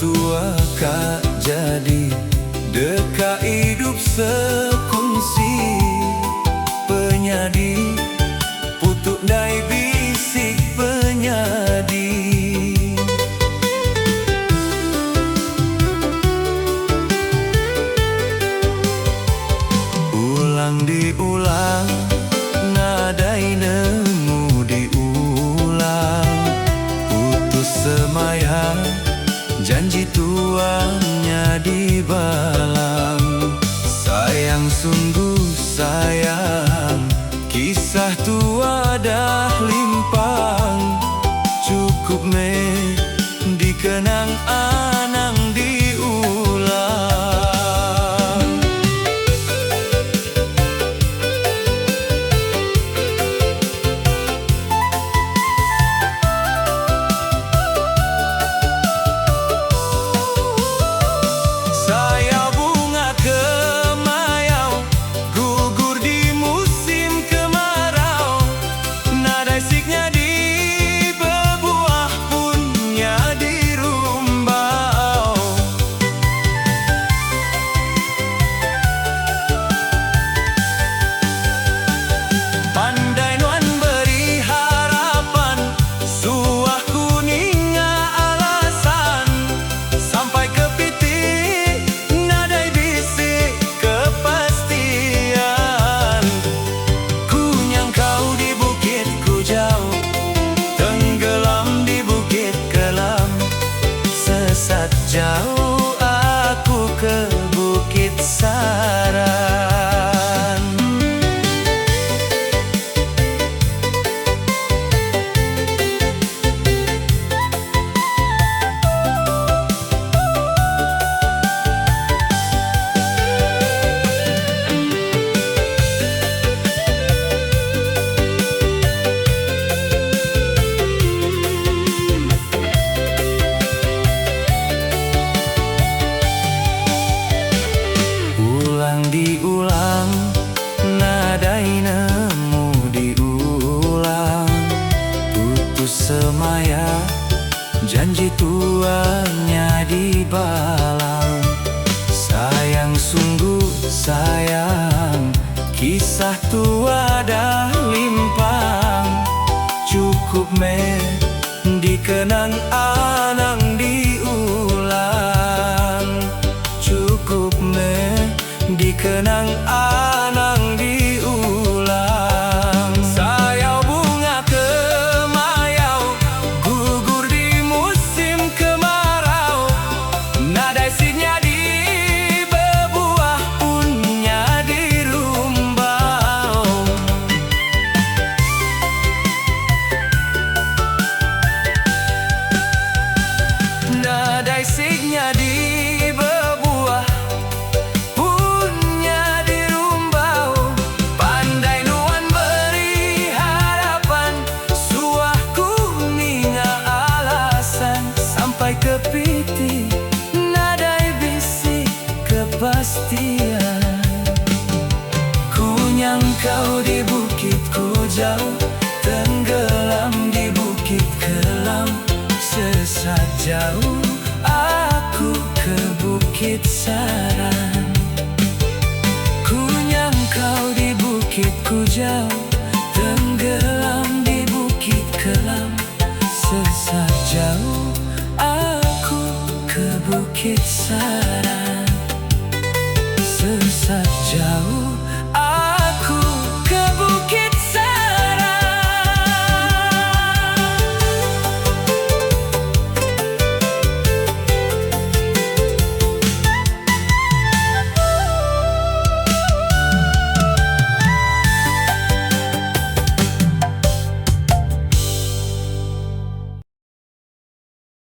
tua kak jadi dekat hidup sekongsi penyadi putuk dai bisik penyadi. Ulang diulang nadai nemu diulang putus semaya janji tuanya dibalang. Sayang sungguh sayang kisah tua dah limpang cukup dikenang anang diulang. Saya bunga kemayau gugur di musim kemarau, nadai siknya di berbuah punnya di rumbau. Pandai nuan beri harapan suah kuning alasan sampai ke piti nadai bisik kepastian. Kunyang kau di bukit ku jauh tenggelam di bukit kelam, sesat jauh aku ke bukit saran. Ulang diulang nadai nemu diulang putus semaya janji tuanya dibalang. Sayang sungguh sayang kisah tua dah limpang cukup dikenang anang diulang. Cukup dikenang anang diulang. Sayau bunga kemayau gugur di musim kemarau, nadai siknya di berbuah punnya di rumbau. Nadai siknya di berbuah punnya di rumbau. Pandai nuan beri harapan suah kuning alasan sampai ke piti nadai bisik kepastian. Kunyang kau di bukit ku jauh tenggelam di bukit kelam, sesat jauh aku ke bukit saran. Kunyang kau di bukit ku jauh tenggelam di bukit kelam, sesat jauh aku ke bukit saran. Sesat jauh